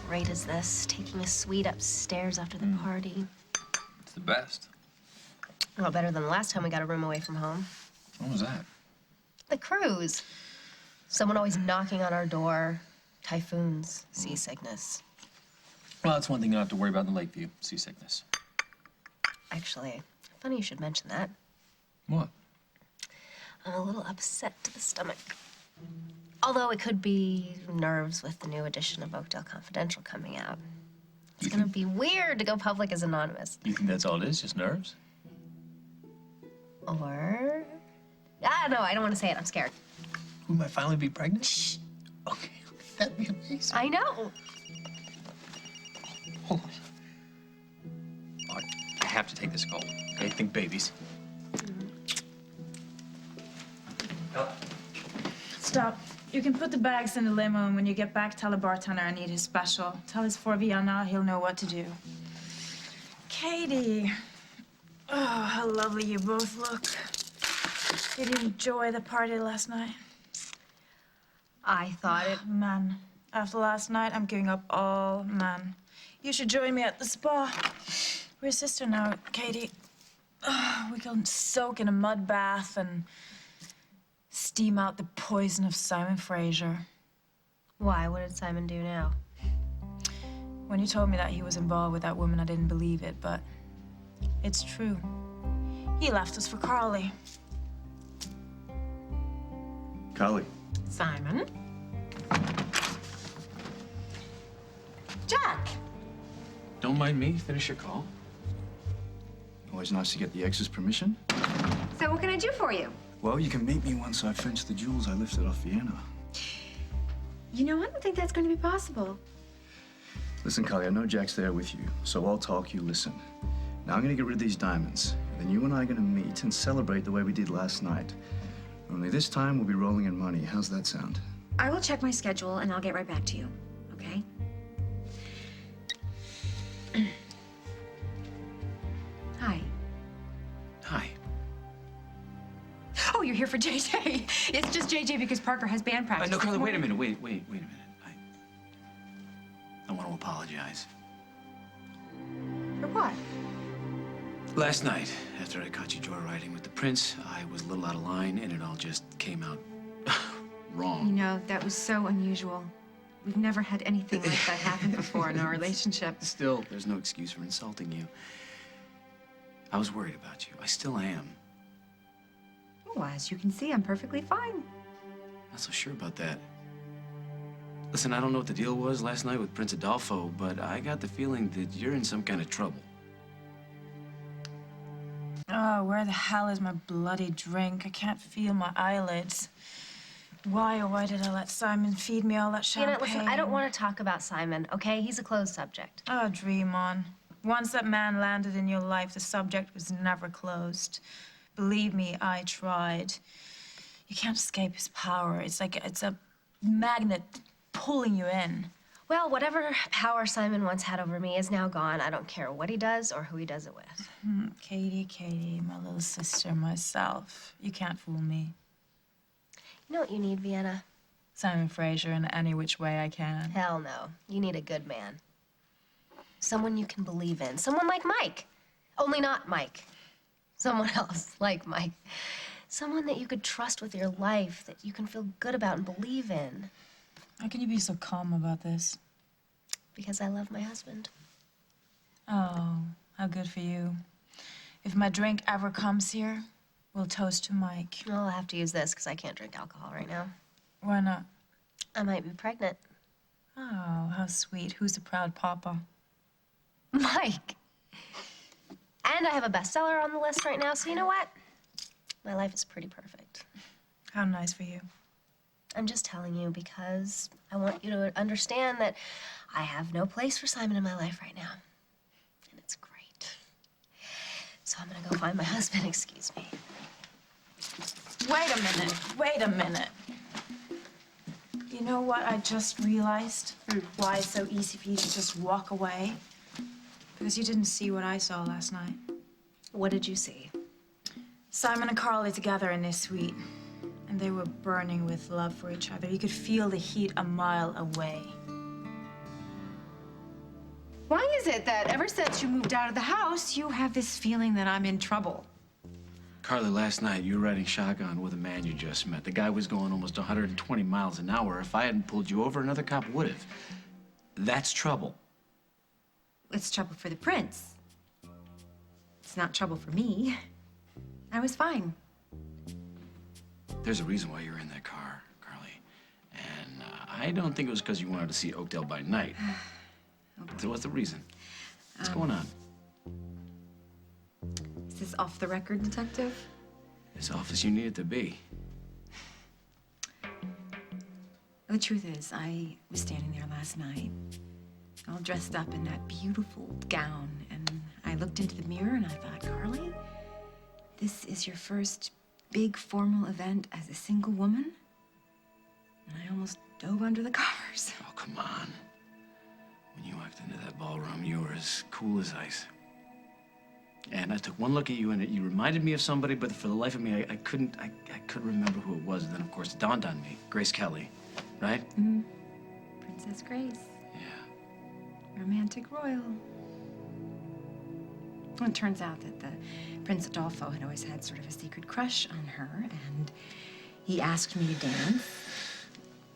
great is this? Taking a suite upstairs after the party. It's the best. Well, better than the last time we got a room away from home. When was that? The cruise. Someone always knocking on our door. Typhoons, seasickness. Well, that's one thing you don't have to worry about in the Lakeview, seasickness. Actually, funny you should mention that. What? I'm a little upset to the stomach. Although it could be nerves with the new edition of Oakdale Confidential coming out. It's gonna be weird to go public as anonymous. You think that's all it is, just nerves? Or... Ah, no, I don't want to say it. I'm scared. We might finally be pregnant? Shh. Okay, that'd be amazing. I know. Hold on. Oh, I have to take this call. Okay, think babies. Stop. You can put the bags in the limo, and when you get back, tell the bartender I need his special. Tell it's for Vienna. He'll know what to do. Katie. Oh, how lovely you both look. Did you enjoy the party last night? I thought it... Man, after last night, I'm giving up all man. You should join me at the spa. We're sister now, Katie. We can soak in a mud bath and steam out the poison of Simon Fraser. Why? What did Simon do now? When you told me that he was involved with that woman, I didn't believe it, but it's true. He left us for Carly. Carly. Simon? Jack! Don't mind me. Finish your call. Always nice to get the ex's permission. So what can I do for you? Well, you can meet me once I've finished the jewels I lifted off Vienna. You know, I don't think that's going to be possible. Listen, Carly, I know Jack's there with you, so I'll talk, you listen. Now I'm gonna get rid of these diamonds, and then you and I are gonna meet and celebrate the way we did last night. Only this time we'll be rolling in money. How's that sound? I will check my schedule and I'll get right back to you, okay? Hi. Hi. Oh, you're here for JJ. It's just JJ because Parker has band practice. No, Carly, wait a minute. Wait a minute. I want to apologize. For what? Last night, after I caught you joyriding with the prince, I was a little out of line, and it all just came out wrong. You know, that was so unusual. We've never had anything like that happen before in our relationship. Still, there's no excuse for insulting you. I was worried about you. I still am. Well, as you can see, I'm perfectly fine. Not so sure about that. Listen, I don't know what the deal was last night with Prince Adolfo, but I got the feeling that you're in some kind of trouble. Oh, where the hell is my bloody drink? I can't feel my eyelids. Why, oh, why did I let Simon feed me all that champagne? Janet, listen, I don't want to talk about Simon, okay? He's a closed subject. Oh, dream on. Once that man landed in your life, the subject was never closed. Believe me, I tried. You can't escape his power. It's like it's a magnet pulling you in. Well, whatever power Simon once had over me is now gone. I don't care what he does or who he does it with. Katie, my little sister, myself. You can't fool me. You know what you need, Vienna? Simon Fraser in any which way I can. Hell no. You need a good man. Someone you can believe in. Someone like Mike. Only not Mike. Someone else like Mike. Someone that you could trust with your life, that you can feel good about and believe in. How can you be so calm about this? Because I love my husband. Oh, how good for you. If my drink ever comes here, we'll toast to Mike. Well, I'll have to use this because I can't drink alcohol right now. Why not? I might be pregnant. Oh, how sweet. Who's the proud papa? Mike. And I have a bestseller on the list right now, so you know what? My life is pretty perfect. How nice for you. I'm just telling you because I want you to understand that I have no place for Simon in my life right now. And it's great. So I'm gonna go find my husband, excuse me. Wait a minute. You know what I just realized? Why it's so easy for you to just walk away? Because you didn't see what I saw last night. What did you see? Simon and Carly together in this suite. And they were burning with love for each other. You could feel the heat a mile away. Why is it that ever since you moved out of the house, you have this feeling that I'm in trouble? Carly, last night you were riding shotgun with a man you just met. The guy was going almost 120 miles an hour. If I hadn't pulled you over, another cop would have. That's trouble. It's trouble for the prince. It's not trouble for me. I was fine. There's a reason why you were in that car, Carly. And I don't think it was because you wanted to see Oakdale by night. So what's the reason? What's going on? Is this off the record, detective? As off as you need it to be. The truth is, I was standing there last night, all dressed up in that beautiful gown, and I looked into the mirror and I thought, Carly, this is your first big formal event as a single woman? And I almost dove under the covers. Oh, come on. When you walked into that ballroom, you were as cool as ice. And I took one look at you, and you reminded me of somebody, but for the life of me, I couldn't remember who it was. And then, of course, it dawned on me. Grace Kelly, right? Mm-hmm. Princess Grace. Yeah. Romantic royal. Well, it turns out that the Prince Adolfo had always had sort of a secret crush on her, and he asked me to dance,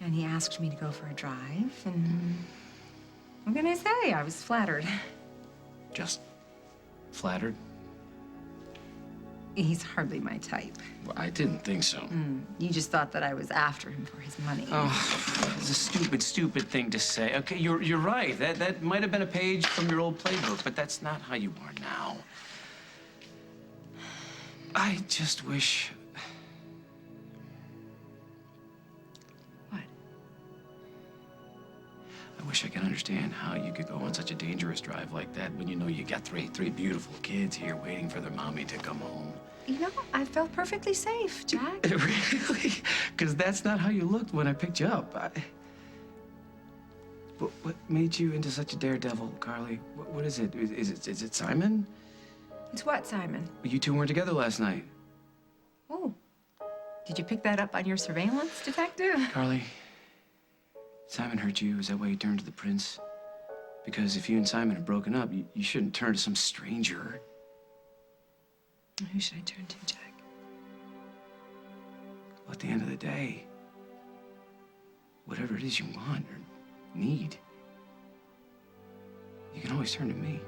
and he asked me to go for a drive, and what can I say? I was flattered. Just flattered? He's hardly my type. Well, I didn't think so. You just thought that I was after him for his money. Oh, it's a stupid, stupid thing to say. Okay, you're right. That might have been a page from your old playbook, but that's not how you are now. I just wish... What? I wish I could understand how you could go on such a dangerous drive like that when you know you got three beautiful kids here waiting for their mommy to come home. You know, I felt perfectly safe, Jack. Really? Because that's not how you looked when I picked you up. What made you into such a daredevil, Carly? What is it? Is it Simon? It's what, Simon? You two weren't together last night. Oh. Did you pick that up on your surveillance, detective? Carly, Simon hurt you. Is that why you turned to the prince? Because if you and Simon have broken up, you shouldn't turn to some stranger. Who should I turn to, Jack? Well, at the end of the day, whatever it is you want or need, you can always turn to me.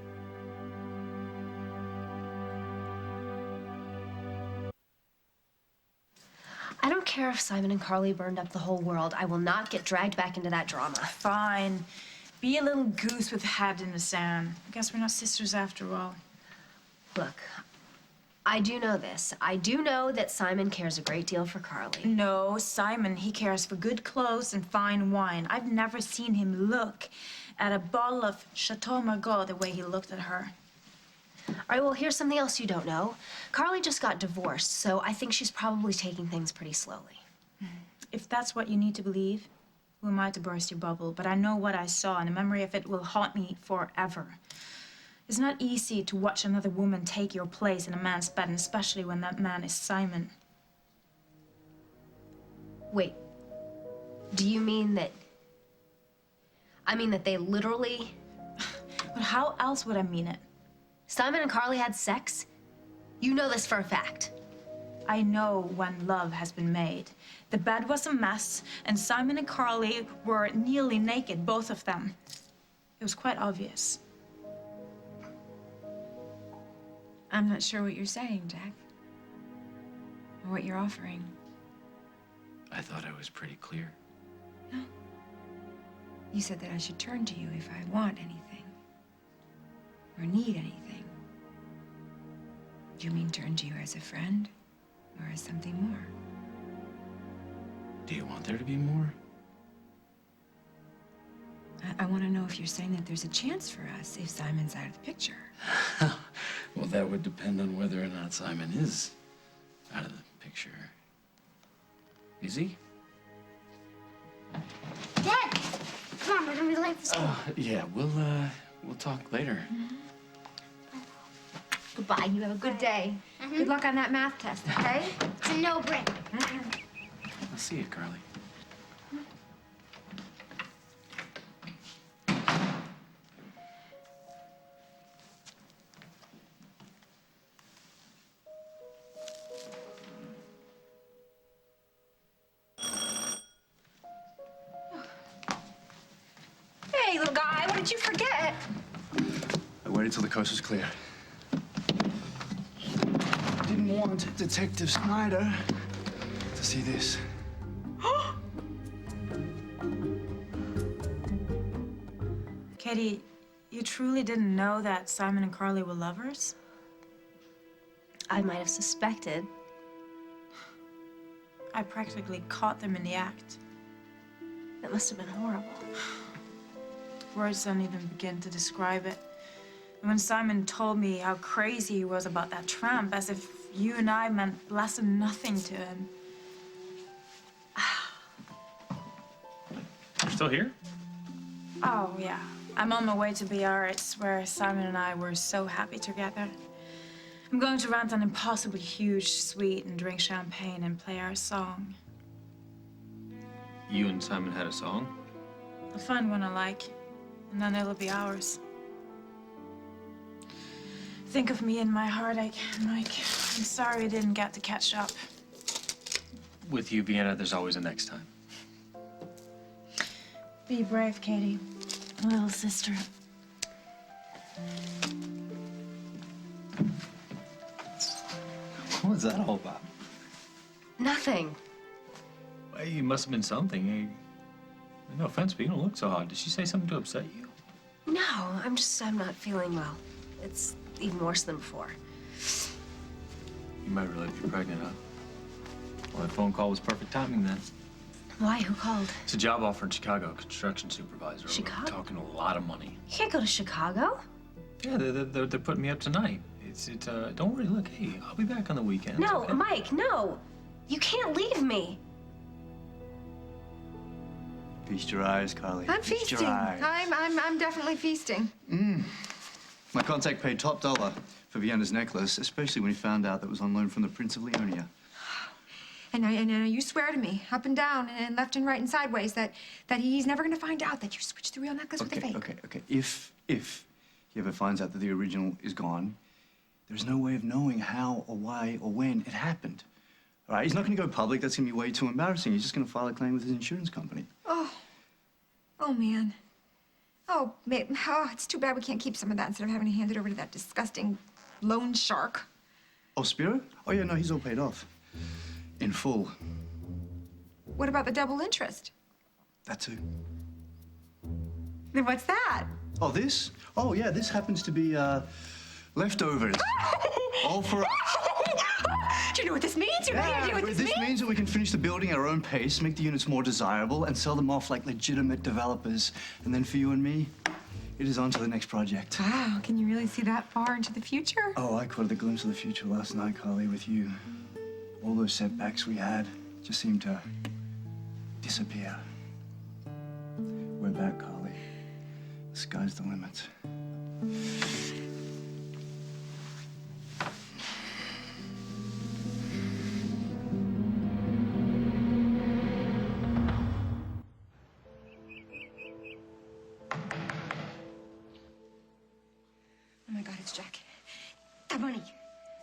I don't care if Simon and Carly burned up the whole world. I will not get dragged back into that drama. Fine. Be a little goose with a head in the sand. I guess we're not sisters after all. Look, I do know this. I do know that Simon cares a great deal for Carly. No, Simon, he cares for good clothes and fine wine. I've never seen him look at a bottle of Chateau Margaux the way he looked at her. All right, well, here's something else you don't know. Carly just got divorced, so I think she's probably taking things pretty slowly. If that's what you need to believe, who am I to burst your bubble? But I know what I saw, and the memory of it will haunt me forever. It's not easy to watch another woman take your place in a man's bed, and especially when that man is Simon. Wait, do you mean that... I mean that they literally... But how else would I mean it? Simon and Carly had sex? You know this for a fact. I know when love has been made. The bed was a mess, and Simon and Carly were nearly naked, both of them. It was quite obvious. I'm not sure what you're saying, Jack. Or what you're offering. I thought I was pretty clear. No. You said that I should turn to you if I want anything. Or need anything. Do you mean turn to you as a friend? Or as something more? Do you want there to be more? I want to know if you're saying that there's a chance for us if Simon's out of the picture. Well, that would depend on whether or not Simon is out of the picture. Is he? Dad, come on, we're gonna be late for school. Yeah, we'll talk later. Goodbye. You have a good day. Good luck on that math test, okay? It's a no-brainer. I'll see you, Carly. little guy. What did you forget? I waited till the coast was clear. Didn't want Detective Snyder to see this. Katie, you truly didn't know that Simon and Carly were lovers? I might have suspected. I practically caught them in the act. That must have been horrible. Words don't even begin to describe it. And when Simon told me how crazy he was about that tramp, as if you and I meant less than nothing to him. You're still here? Oh, yeah. I'm on my way to Biarritz, where Simon and I were so happy together. I'm going to rent an impossibly huge suite and drink champagne and play our song. You and Simon had a song? I'll find one I like, and then it'll be ours. Think of me and my heartache, Mike. I'm sorry I didn't get to catch up. With you, Vienna, there's always a next time. Be brave, Katie. Little sister. What was that all about? Nothing. Well, you must have been something. Hey, no offense, but you don't look so hot. Did she say something to upset you? No, I'm not feeling well. It's even worse than before. You might really be pregnant, huh? Well, that phone call was perfect timing then. Why? Who called? It's a job offer in Chicago, construction supervisor. Chicago? We're talking a lot of money. You can't go to Chicago. Yeah, they're putting me up tonight. Don't worry, look, hey, I'll be back on the weekends. No, okay? Mike, no. You can't leave me. Feast your eyes, Carly. I'm Feast your feasting. eyes. I'm definitely feasting. My contact paid top dollar for Vienna's necklace, especially when he found out that it was on loan from the Prince of Leonia. And you swear to me, up and down and left and right and sideways, that he's never going to find out that you switched the real necklace with the fake. Okay. If he ever finds out that the original is gone, there's no way of knowing how or why or when it happened. All right, he's not going to go public. That's going to be way too embarrassing. He's just going to file a claim with his insurance company. Oh, man. Oh, it's too bad we can't keep some of that instead of having to hand it over to that disgusting loan shark. Oh, Spiro? Oh, yeah, no, he's all paid off. In full. What about the double interest? That too. Then what's that? Oh, this? Oh, yeah, this happens to be, leftovers. All for us. Do you know what this means? Do you know what this means? means that we can finish the building at our own pace, make the units more desirable, and sell them off like legitimate developers. And then for you and me, it is on to the next project. Wow, can you really see that far into the future? Oh, I caught a glimpse of the future last night, Carly, with you. All those setbacks we had just seemed to disappear. We're back, Carly. The sky's the limit. Oh my God, it's Jack. That money.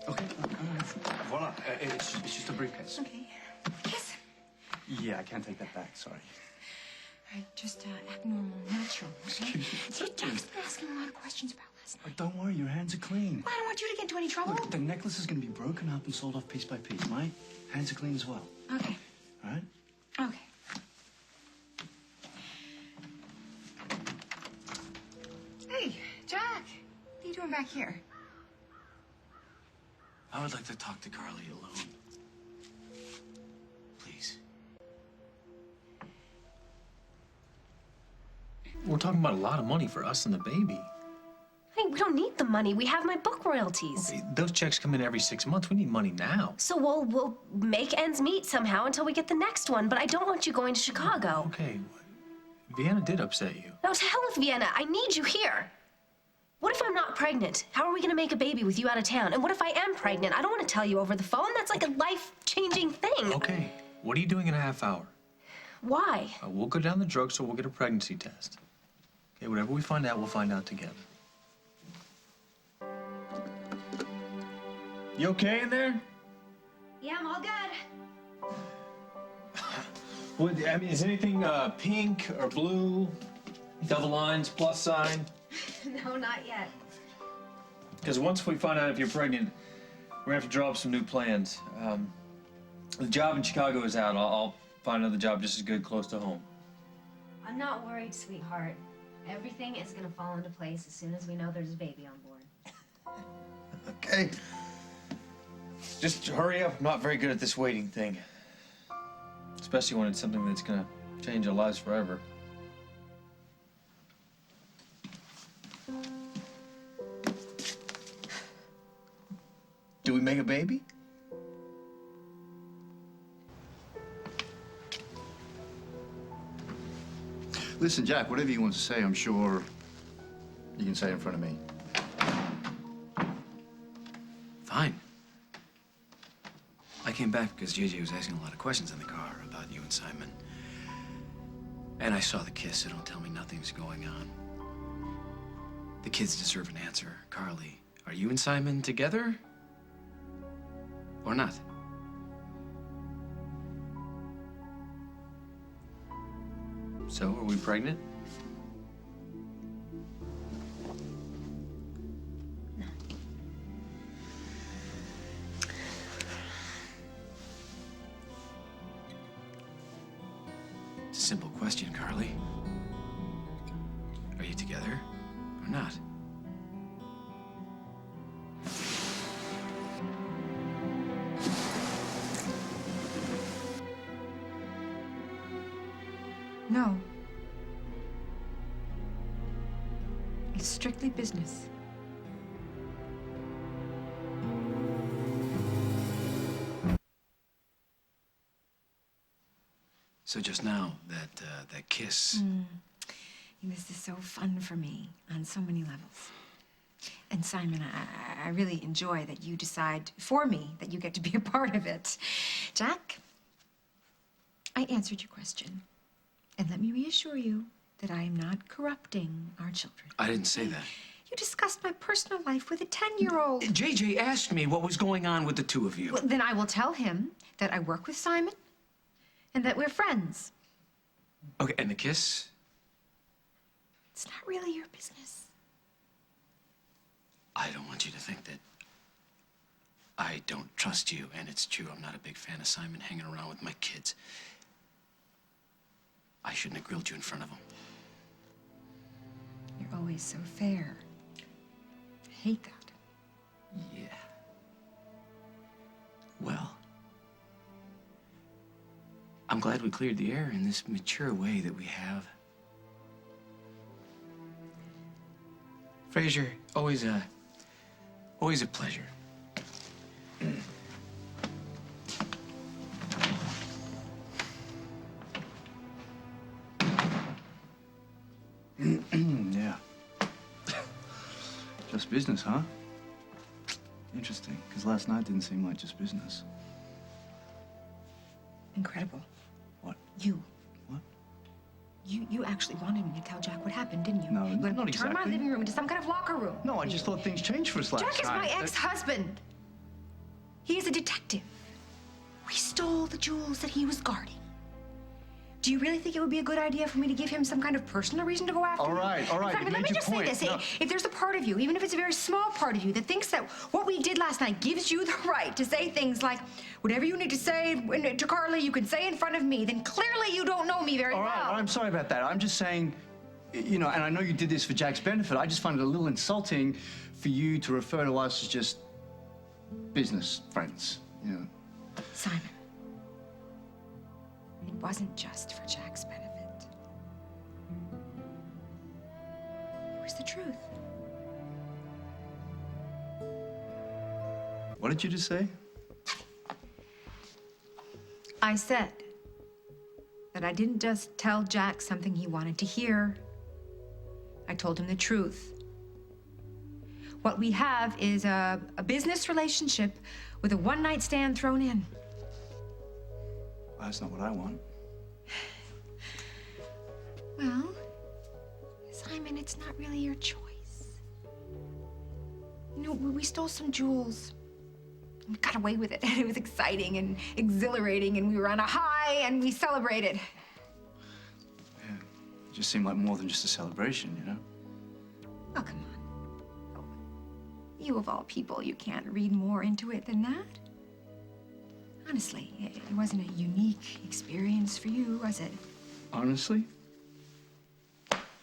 Okay, voila. It's just a briefcase. Okay. Yes. Yeah, I can't take that back, sorry. All right, just abnormal, natural. Okay? See, Jack's been asking a lot of questions about last night. Don't worry, your hands are clean. Well, I don't want you to get into any trouble. Look, the necklace is going to be broken up and sold off piece by piece. My hands are clean as well. Okay. All right? Okay. Hey, Jack. What are you doing back here? I would like to talk to Carly alone. Please. We're talking about a lot of money for us and the baby. Hey, we don't need the money. We have my book royalties. Hey, those checks come in every 6 months. We need money now. So we'll make ends meet somehow until we get the next one. But I don't want you going to Chicago. Okay, Vienna did upset you. No, to hell with Vienna. I need you here. What if I'm not pregnant? How are we gonna make a baby with you out of town? And what if I am pregnant? I don't want to tell you over the phone. That's like a life-changing thing. Okay, what are you doing in a half hour? Why? We'll go down to the drugstore, we'll get a pregnancy test. Okay, whatever we find out, we'll find out together. You okay in there? Yeah, I'm all good. Is anything pink or blue? Double lines, plus sign. No, not yet. Because once we find out if you're pregnant, we're gonna have to draw up some new plans. The job in Chicago is out. I'll find another job just as good close to home. I'm not worried, sweetheart. Everything is gonna fall into place as soon as we know there's a baby on board. Okay. Just hurry up. I'm not very good at this waiting thing. Especially when it's something that's gonna change our lives forever. Do we make a baby? Listen, Jack, whatever you want to say, I'm sure you can say in front of me. Fine. I came back because JJ was asking a lot of questions in the car about you and Simon. And I saw the kiss, so don't tell me nothing's going on. The kids deserve an answer. Carly, are you and Simon together? Or not? So, are we pregnant? It's a simple question, Carly. Are you together or not? No. It's strictly business. So just now, that kiss. This is so fun for me on so many levels. And Simon, I really enjoy that you decide for me that you get to be a part of it. Jack, I answered your question. And let me reassure you that I am not corrupting our children. I didn't say that. You discussed my personal life with a 10-year-old. JJ asked me what was going on with the two of you. Well, then I will tell him that I work with Simon and that we're friends. Okay, and the kiss? It's not really your business. I don't want you to think that I don't trust you, and it's true. I'm not a big fan of Simon hanging around with my kids. I shouldn't have grilled you in front of them. You're always so fair. I hate that. Yeah. Well, I'm glad we cleared the air in this mature way that we have. Fraser, always a pleasure. Yeah. Just business, huh? Interesting, because last night didn't seem like just business. Incredible. What? You. What? You actually wanted me to tell Jack what happened, didn't you? No, You wanted not me to turn my exactly. living room into some kind of locker room. No, I just thought things changed for us last Jack is night. my ex-husband. He is a detective. We stole the jewels that he was guarding. Do you really think it would be a good idea for me to give him some kind of personal reason to go after All me? right. Simon, You let made me your just point. say this. No. If there's a part of you, even if it's a very small part of you, that thinks that what we did last night gives you the right to say things like, whatever you need to say to Carly, you can say in front of me, then clearly you don't know me very All well. right, I'm sorry about that. I'm just saying, you know, and I know you did this for Jack's benefit. I just find it a little insulting for you to refer to us as just business friends, you know. Simon, it wasn't just for Jack's benefit. It was the truth. What did you just say? I said that I didn't just tell Jack something he wanted to hear. I told him the truth. What we have is a business relationship with a one-night stand thrown in. Well, that's not what I want. Well, Simon, it's not really your choice. You know, we stole some jewels. We got away with it. It was exciting and exhilarating, and we were on a high, and we celebrated. Yeah, just seemed like more than just a celebration, you know? Oh, come on. Oh, you of all people, you can't read more into it than that. Honestly, it wasn't a unique experience for you, was it? Honestly?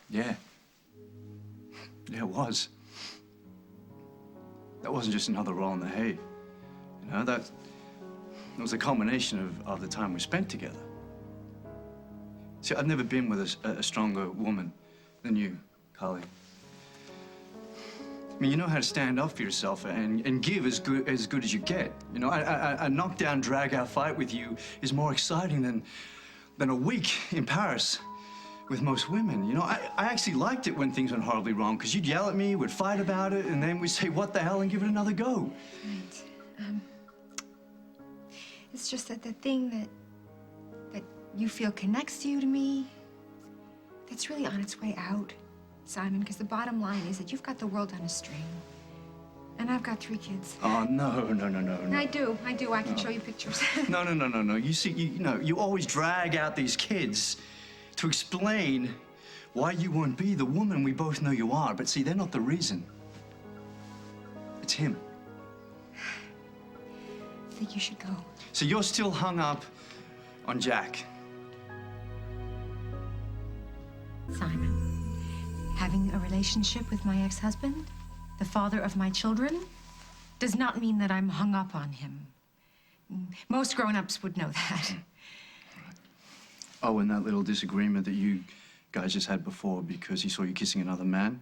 Yeah. Yeah, it was. That wasn't just another roll in the hay. You know, that was a culmination of the time we spent together. See, I've never been with a stronger woman than you, Carly. I mean, you know how to stand up for yourself and give as good as you get. You know, a knockdown, drag-out fight with you is more exciting than a week in Paris with most women. You know, I actually liked it when things went horribly wrong, because you'd yell at me, we'd fight about it, and then we'd say, what the hell, and give it another go. Right. It's just that the thing that you feel connects you to me, that's really on its way out, Simon, because the bottom line is that you've got the world on a string. And I've got 3 kids. Oh, no. I do. I can show you pictures. No. You see, you always drag out these kids to explain why you won't be the woman we both know you are. But see, they're not the reason. It's him. I think you should go. So you're still hung up on Jack. Simon, having a relationship with my ex-husband, the father of my children, does not mean that I'm hung up on him. Most grown-ups would know that. Oh, and that little disagreement that you guys just had before because he saw you kissing another man?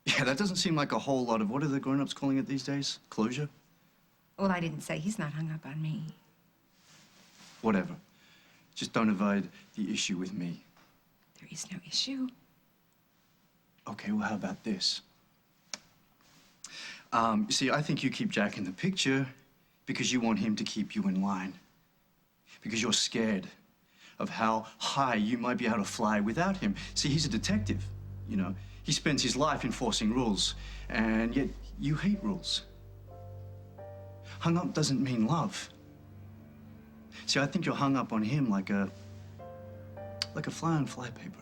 Yeah, that doesn't seem like a whole lot of, what are the grown-ups calling it these days? Closure? Well, I didn't say he's not hung up on me. Whatever. Just don't avoid the issue with me. There is no issue. Okay, well, how about this? You see, I think you keep Jack in the picture because you want him to keep you in line. Because you're scared of how high you might be able to fly without him. See, he's a detective, you know. He spends his life enforcing rules, and yet you hate rules. Hung up doesn't mean love. See, I think you're hung up on him like a fly on flypaper.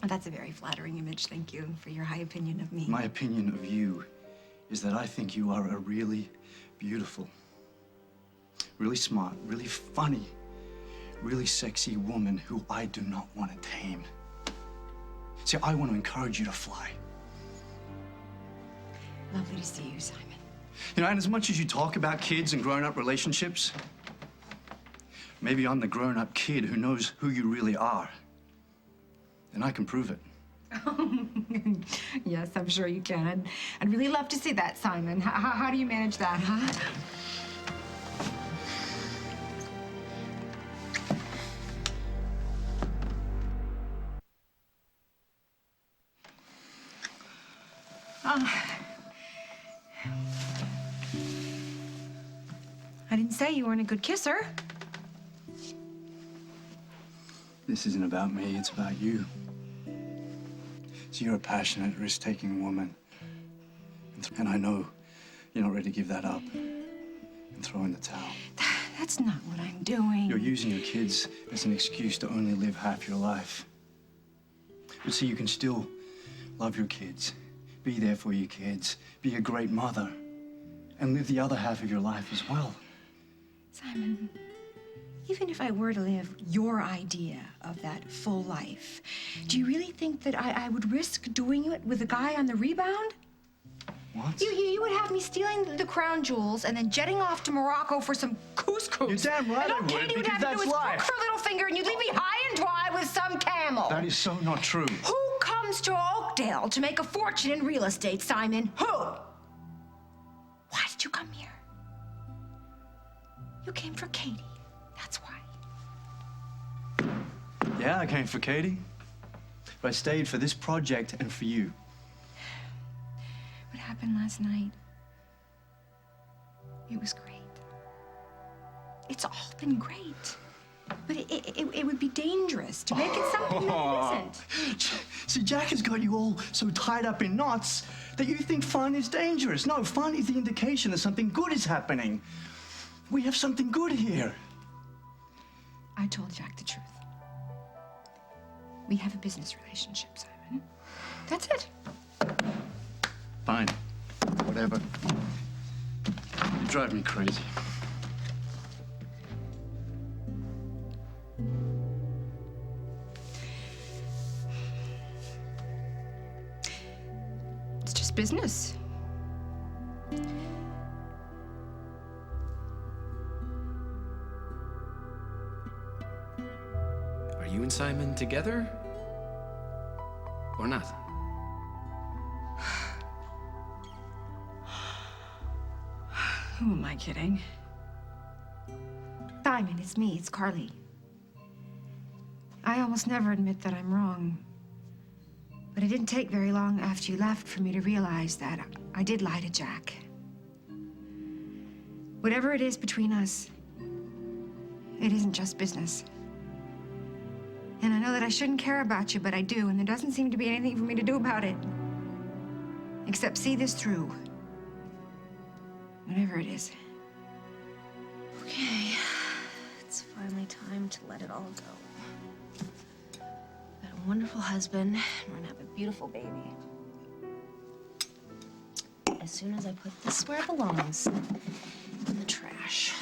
That's a very flattering image. Thank you for your high opinion of me. My opinion of you is that I think you are a really beautiful, really smart, really funny, really sexy woman who I do not want to tame. See, I want to encourage you to fly. Lovely to see you, Simon. You know, and as much as you talk about kids and grown-up relationships, maybe I'm the grown-up kid who knows who you really are. And I can prove it. Yes, I'm sure you can. I'd really love to see that, Simon. How do you manage that, huh? I didn't say you weren't a good kisser. This isn't about me, it's about you. So you're a passionate, risk-taking woman. And I know you're not ready to give that up and throw in the towel. That's not what I'm doing. You're using your kids as an excuse to only live half your life. But see, you can still love your kids, be there for your kids, be a great mother, and live the other half of your life as well. Simon, even if I were to live your idea of that full life, do you really think that I would risk doing it with a guy on the rebound? What? You would have me stealing the crown jewels and then jetting off to Morocco for some couscous. You're damn right and I would, Katie would because have to do that's is life. crook her little finger and you'd leave me high and dry with some camel. That is so not true. Who comes to Oakdale to make a fortune in real estate, Simon? Who? Why did you come here? You came for Katie. That's why. Yeah, I came for Katie. But I stayed for this project and for you. What happened last night? It was great. It's all been great. But it would be dangerous to make it something that it isn't. See, Jack has got you all so tied up in knots that you think fun is dangerous. No, fun is the indication that something good is happening. We have something good here. I told Jack the truth. We have a business relationship, Simon. That's it. Fine. Whatever. You drive me crazy. It's just business. Are you and Simon together? Or not? Who am I kidding? Simon, it's me, it's Carly. I almost never admit that I'm wrong. But it didn't take very long after you left for me to realize that I did lie to Jack. Whatever it is between us, it isn't just business. And I know that I shouldn't care about you, but I do, and there doesn't seem to be anything for me to do about it. Except see this through. Whatever it is. Okay, it's finally time to let it all go. Got a wonderful husband, and we're gonna have a beautiful baby. As soon as I put this where it belongs, in the trash.